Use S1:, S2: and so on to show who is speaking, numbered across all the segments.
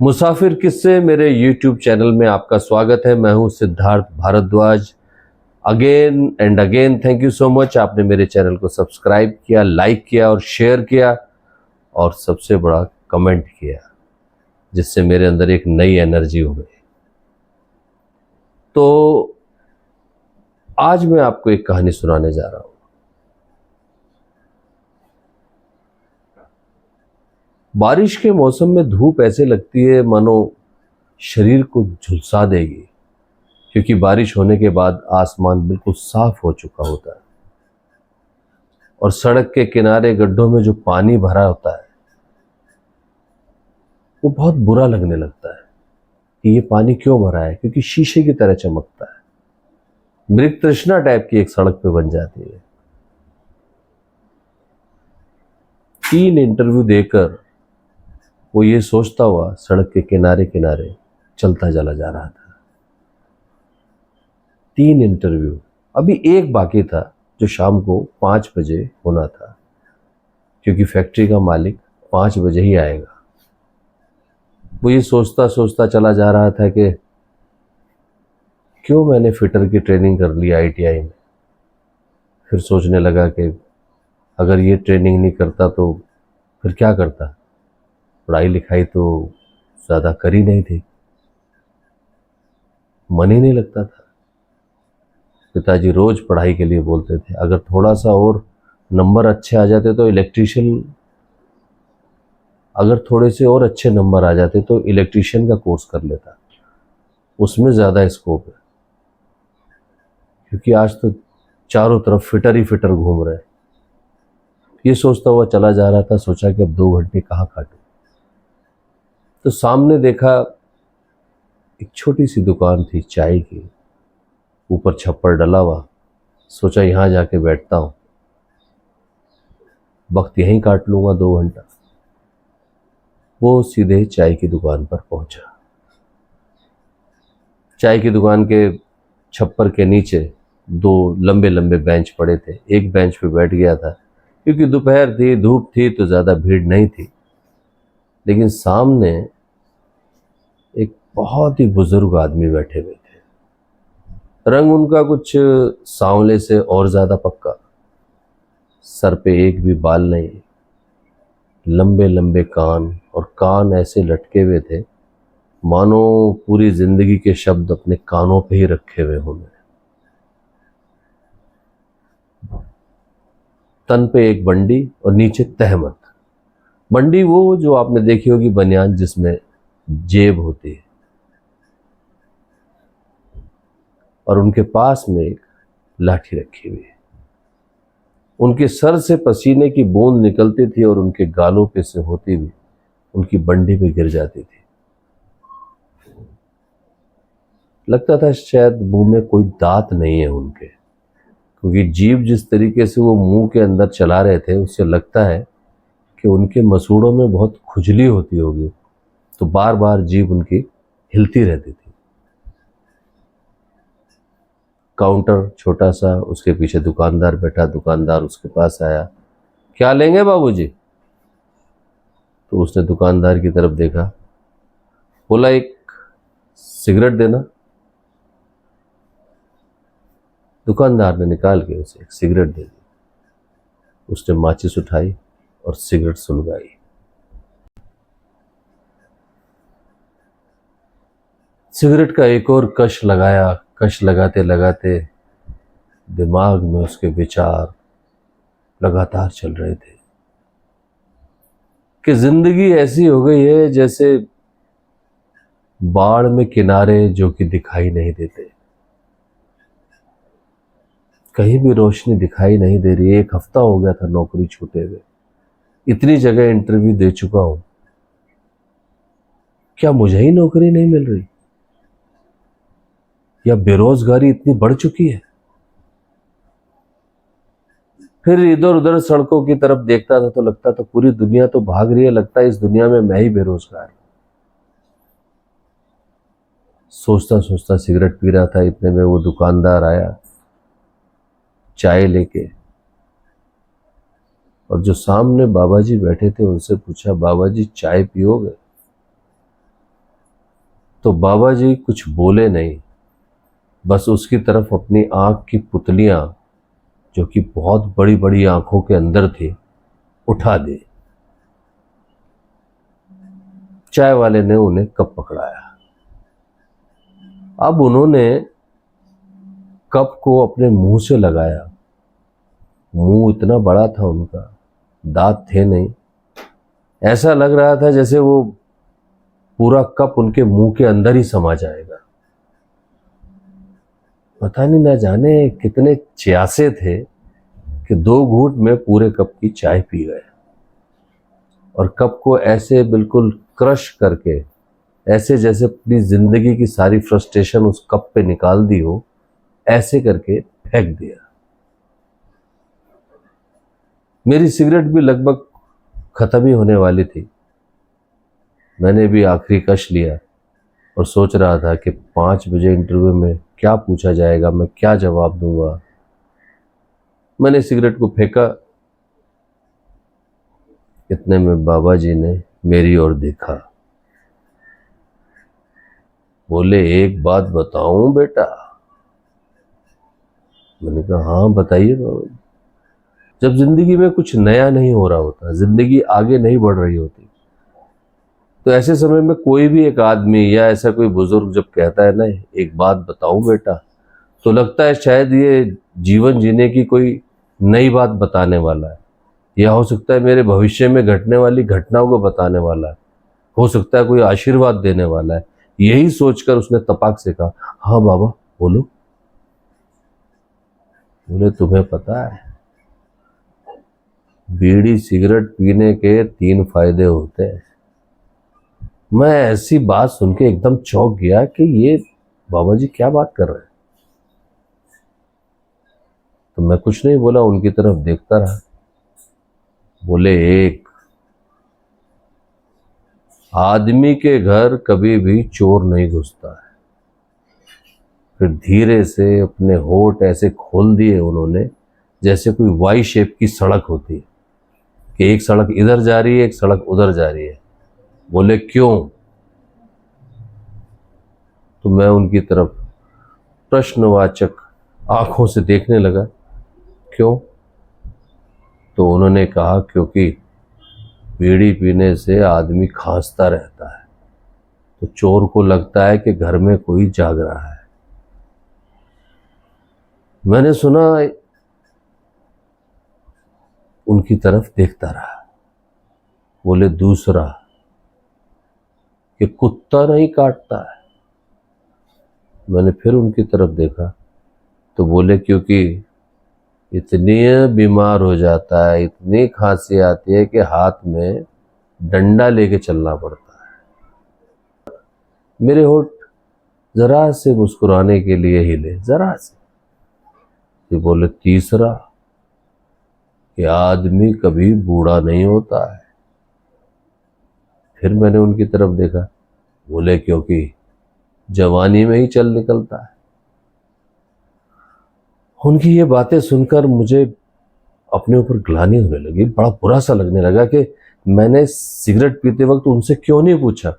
S1: मुसाफिर किस्से मेरे YouTube channel में आपका स्वागत है। मैं हूं Siddharth Bhardwaj. Again and again thank you so much. आपने मेरे चैनल को सब्सक्राइब किया, लाइक किया और शेयर किया और सबसे बड़ा कमेंट किया, जिससे मेरे अंदर एक नई एनर्जी हो गई। तो आज मैं आपको एक कहानी सुनाने जा रहा हूं। बारिश के मौसम में धूप ऐसे लगती है मानो शरीर को झुलसा देगी, क्योंकि बारिश होने के बाद आसमान बिल्कुल साफ हो चुका होता है और सड़क के किनारे गड्ढों में जो पानी भरा होता है वो बहुत बुरा लगने लगता है कि ये पानी क्यों भरा है, क्योंकि शीशे की तरह चमकता है। मृग तृष्णा टाइप की एक सड़क पे बन जाती है। 3 इंटरव्यू देकर वो ये सोचता हुआ सड़क के किनारे किनारे चलता चला जा रहा था। 3 इंटरव्यू, अभी एक बाकी था जो शाम को 5 बजे होना था, क्योंकि फैक्ट्री का मालिक 5 बजे ही आएगा। वो ये सोचता सोचता चला जा रहा था कि क्यों मैंने फिटर की ट्रेनिंग कर ली ITI में। फिर सोचने लगा कि अगर ये ट्रेनिंग नहीं करता तो फिर क्या करता। पढ़ाई लिखाई तो ज़्यादा कर ही नहीं थी, मन ही नहीं लगता था। पिताजी रोज़ पढ़ाई के लिए बोलते थे, अगर थोड़ा सा और नंबर अच्छे आ जाते तो अगर थोड़े से और अच्छे नंबर आ जाते तो इलेक्ट्रीशियन का कोर्स कर लेता, उसमें ज़्यादा स्कोप है। क्योंकि आज तो चारों तरफ फिटर ही फिटर घूम रहे हैं। ये सोचता हुआ चला जा रहा था। सोचा कि अब 2 घंटे कहाँ काटूं। तो सामने देखा एक छोटी सी दुकान थी चाय की, ऊपर छप्पर डला हुआ। सोचा यहाँ जाके बैठता हूँ, वक्त यहीं काट लूंगा 2 घंटा। वो सीधे चाय की दुकान पर पहुंचा। चाय की दुकान के छप्पर के नीचे 2 लंबे लंबे बेंच पड़े थे। एक बेंच पे बैठ गया था, क्योंकि दोपहर थी, धूप थी, तो ज़्यादा भीड़ नहीं थी। लेकिन सामने एक बहुत ही बुजुर्ग आदमी बैठे हुए थे। रंग उनका कुछ सांवले से और ज़्यादा पक्का, सर पे एक भी बाल नहीं, लंबे लंबे कान, और कान ऐसे लटके हुए थे मानो पूरी जिंदगी के शब्द अपने कानों पे ही रखे हुए हों। तन पे एक बंडी और नीचे तहमत। बंडी वो जो आपने देखी होगी, बनियान जिसमें जेब होती है, और उनके पास में एक लाठी रखी हुई है। उनके सर से पसीने की बूंद निकलती थी और उनके गालों पे से होती हुई उनकी बंडी पे गिर जाती थी। लगता था शायद मुंह में कोई दांत नहीं है उनके, क्योंकि जीभ जिस तरीके से वो मुंह के अंदर चला रहे थे, उससे लगता है कि उनके मसूड़ों में बहुत खुजली होती होगी, तो बार बार जीभ उनकी हिलती रहती थी। काउंटर छोटा सा, उसके पीछे दुकानदार बैठा। दुकानदार उसके पास आया, क्या लेंगे बाबूजी? तो उसने दुकानदार की तरफ देखा, बोला एक सिगरेट देना। दुकानदार ने निकाल के उसे एक सिगरेट दे दी। उसने माचिस उठाई और सिगरेट सुलगाई। सिगरेट का एक और कश लगाया। कश लगाते लगाते दिमाग में उसके विचार लगातार चल रहे थे कि जिंदगी ऐसी हो गई है जैसे बाढ़ में किनारे जो कि दिखाई नहीं देते। कहीं भी रोशनी दिखाई नहीं दे रही। 1 हफ्ता हो गया था नौकरी छूटे हुए, इतनी जगह इंटरव्यू दे चुका हूं, क्या मुझे ही नौकरी नहीं मिल रही, या बेरोजगारी इतनी बढ़ चुकी है? फिर इधर उधर सड़कों की तरफ देखता था तो लगता था पूरी दुनिया तो भाग रही है, लगता है इस दुनिया में मैं ही बेरोजगार। सोचता सोचता सिगरेट पी रहा था, इतने में वो दुकानदार आया चाय लेके, और जो सामने बाबा जी बैठे थे उनसे पूछा, बाबा जी चाय पियोगे? तो बाबा जी कुछ बोले नहीं, बस उसकी तरफ अपनी आंख की पुतलियां, जो कि बहुत बड़ी बड़ी आंखों के अंदर थी, उठा दी। चाय वाले ने उन्हें कप पकड़ाया। अब उन्होंने कप को अपने मुंह से लगाया। मुंह इतना बड़ा था उनका, दांत थे नहीं। ऐसा लग रहा था जैसे वो पूरा कप उनके मुंह के अंदर ही समा जाएगा। पता नहीं ना जाने कितने च्यासे थे कि 2 घूंट में पूरे कप की चाय पी गए और कप को ऐसे बिल्कुल क्रश करके, ऐसे जैसे अपनी जिंदगी की सारी फ्रस्ट्रेशन उस कप पे निकाल दी हो, ऐसे करके फेंक दिया। मेरी सिगरेट भी लगभग खत्म ही होने वाली थी। मैंने भी आखिरी कश लिया और सोच रहा था कि 5 बजे इंटरव्यू में क्या पूछा जाएगा, मैं क्या जवाब दूंगा। मैंने सिगरेट को फेंका। इतने में बाबा जी ने मेरी ओर देखा। बोले, एक बात बताऊं बेटा? मैंने कहा, हाँ बताइए बाबा जी। जब जिंदगी में कुछ नया नहीं हो रहा होता, जिंदगी आगे नहीं बढ़ रही होती, तो ऐसे समय में कोई भी एक आदमी या ऐसा कोई बुजुर्ग जब कहता है ना, एक बात बताऊं बेटा, तो लगता है शायद ये जीवन जीने की कोई नई बात बताने वाला है, या हो सकता है मेरे भविष्य में घटने वाली घटनाओं को बताने वाला है, हो सकता है कोई आशीर्वाद देने वाला है। यही सोचकर उसने तपाक से कहा, हाँ बाबा बोलो। बोले, तुम्हें पता है बीड़ी सिगरेट पीने के 3 फायदे होते हैं। मैं ऐसी बात सुन के एकदम चौंक गया कि ये बाबा जी क्या बात कर रहे हैं। तो मैं कुछ नहीं बोला, उनकी तरफ देखता रहा। बोले, एक, आदमी के घर कभी भी चोर नहीं घुसता है। फिर धीरे से अपने होठ ऐसे खोल दिए उन्होंने, जैसे कोई वाई शेप की सड़क होती है कि एक सड़क इधर जा रही है, एक सड़क उधर जा रही है। बोले, क्यों? तो मैं उनकी तरफ प्रश्नवाचक आंखों से देखने लगा। क्यों? तो उन्होंने कहा, क्योंकि बीड़ी पीने से आदमी खांसता रहता है, तो चोर को लगता है कि घर में कोई जाग रहा है। मैंने सुना, उनकी तरफ देखता रहा। बोले, दूसरा, कि कुत्ता नहीं काटता है। मैंने फिर उनकी तरफ देखा तो बोले, क्योंकि इतनी बीमार हो जाता है, इतनी खांसी आती है कि हाथ में डंडा लेके चलना पड़ता है। मेरे होठ जरा से मुस्कुराने के लिए हिले, जरा से। ये बोले, तीसरा, कि आदमी कभी बूढ़ा नहीं होता है। फिर मैंने उनकी तरफ देखा। बोले, क्योंकि जवानी में ही चल निकलता है। उनकी ये बातें सुनकर मुझे अपने ऊपर ग्लानि होने लगी। बड़ा बुरा सा लगने लगा कि मैंने सिगरेट पीते वक्त उनसे क्यों नहीं पूछा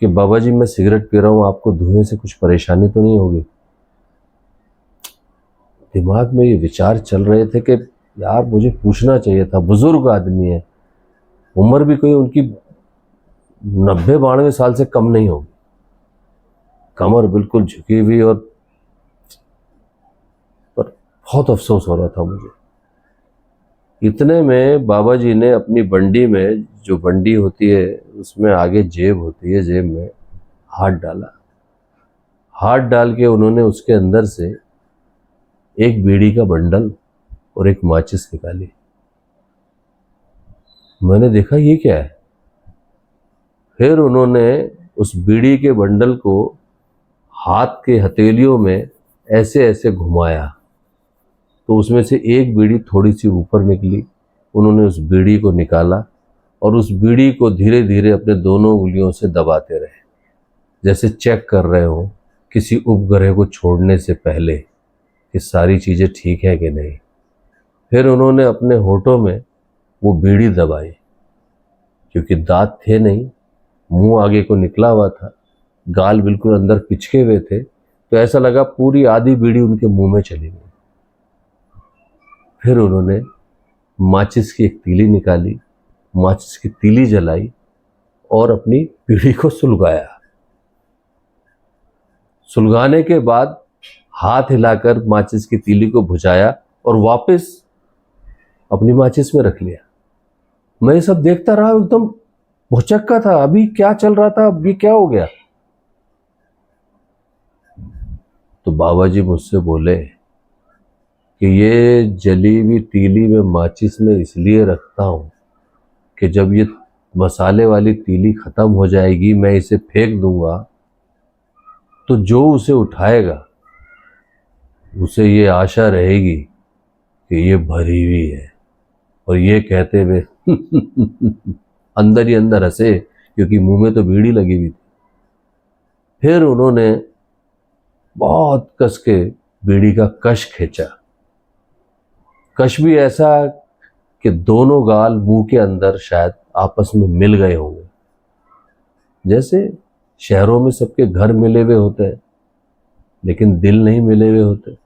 S1: कि बाबा जी मैं सिगरेट पी रहा हूं, आपको धुएं से कुछ परेशानी तो नहीं होगी। दिमाग में ये विचार चल रहे थे कि यार मुझे पूछना चाहिए था, बुजुर्ग आदमी है, उम्र भी कोई उनकी 90-92 साल से कम नहीं होगी, कमर बिल्कुल झुकी हुई, और पर बहुत अफसोस हो रहा था मुझे। इतने में बाबा जी ने अपनी बंडी में, जो बंडी होती है उसमें आगे जेब होती है, जेब में हाथ डाला। हाथ डाल के उन्होंने उसके अंदर से एक बीड़ी का बंडल और एक माचिस निकाली। मैंने देखा ये क्या है। फिर उन्होंने उस बीड़ी के बंडल को हाथ के हथेलियों में ऐसे ऐसे घुमाया, तो उसमें से एक बीड़ी थोड़ी सी ऊपर निकली। उन्होंने उस बीड़ी को निकाला और उस बीड़ी को धीरे धीरे अपने दोनों उंगलियों से दबाते रहे, जैसे चेक कर रहे हो किसी उपग्रह को छोड़ने से पहले कि सारी चीज़ें ठीक है कि नहीं। फिर उन्होंने अपने होठों में वो बीड़ी दबाई, क्योंकि दांत थे नहीं, मुंह आगे को निकला हुआ था। गाल बिल्कुल अंदर पिचके हुए थे, तो ऐसा लगा पूरी आधी बीड़ी उनके मुंह में चली गई। फिर उन्होंने माचिस की एक तीली निकाली, माचिस की तीली जलाई और अपनी बीड़ी को सुलगाया। सुलगाने के बाद हाथ हिलाकर माचिस की तीली को बुझाया और वापस अपनी माचिस में रख लिया। मैं ये सब देखता रहा, एकदम भौचक्का था। अभी क्या चल रहा था, अभी क्या हो गया? तो बाबा जी मुझसे बोले कि ये जली हुई तीली में माचिस में इसलिए रखता हूं कि जब ये मसाले वाली तीली खत्म हो जाएगी, मैं इसे फेंक दूंगा, तो जो उसे उठाएगा उसे ये आशा रहेगी कि ये भरी हुई है। और ये कहते हुए अंदर ही अंदर हंसे, क्योंकि मुंह में तो बीड़ी लगी हुई थी। फिर उन्होंने बहुत कस के बीड़ी का कश खींचा, कश भी ऐसा कि दोनों गाल मुंह के अंदर शायद आपस में मिल गए होंगे, जैसे शहरों में सबके घर मिले हुए होते हैं लेकिन दिल नहीं मिले हुए होते।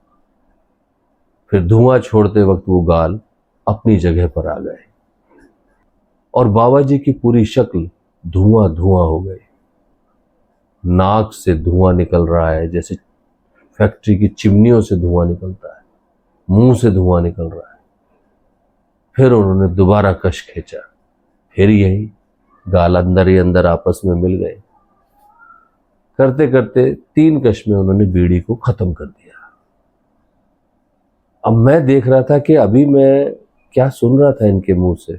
S1: फिर धुआं छोड़ते वक्त वो गाल अपनी जगह पर आ गए और बाबा जी की पूरी शक्ल धुआं धुआं हो गई। नाक से धुआं निकल रहा है जैसे फैक्ट्री की चिमनियों से धुआं निकलता है, मुंह से धुआं निकल रहा है। फिर उन्होंने दोबारा कश खींचा, फिर यही गाल अंदर ही अंदर आपस में मिल गए। करते करते 3 कश में उन्होंने बीड़ी को खत्म कर दिया। अब मैं देख रहा था कि अभी मैं क्या सुन रहा था इनके मुंह से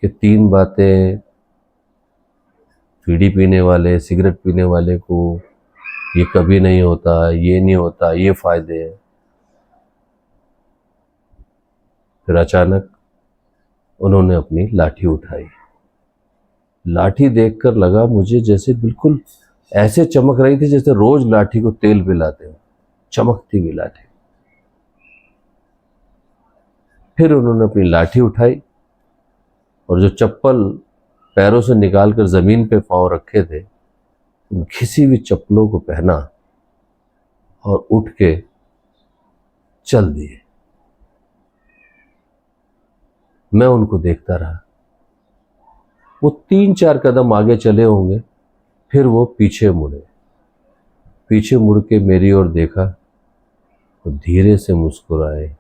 S1: कि 3 बातें बीड़ी पीने वाले, सिगरेट पीने वाले को ये कभी नहीं होता, ये नहीं होता, ये फायदे हैं। फिर अचानक उन्होंने अपनी लाठी उठाई। लाठी देखकर लगा मुझे जैसे बिल्कुल ऐसे चमक रही थी जैसे रोज लाठी को तेल पिलाते हो, चमकती हुई लाठी। फिर उन्होंने अपनी लाठी उठाई और जो चप्पल पैरों से निकालकर जमीन पे पांव रखे थे, उन घिसी हुई चप्पलों को पहना और उठ के चल दिए। मैं उनको देखता रहा। वो 3-4 कदम आगे चले होंगे, फिर वो पीछे मुड़े। पीछे मुड़ के मेरी ओर देखा तो धीरे से मुस्कुराए।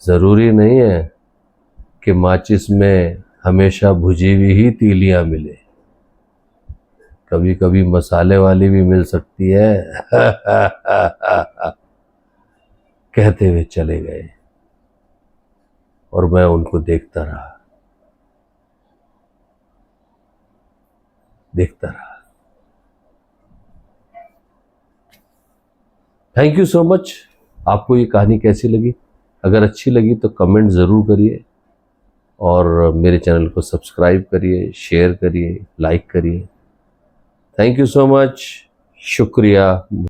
S1: जरूरी नहीं है कि माचिस में हमेशा भुजी हुई ही तीलियां मिले, कभी कभी मसाले वाली भी मिल सकती है। कहते हुए चले गए और मैं उनको देखता रहा, देखता रहा। Thank you so much. आपको ये कहानी कैसी लगी? अगर अच्छी लगी तो कमेंट ज़रूर करिए और मेरे चैनल को सब्सक्राइब करिए, शेयर करिए, लाइक करिए। Thank you so much. शुक्रिया।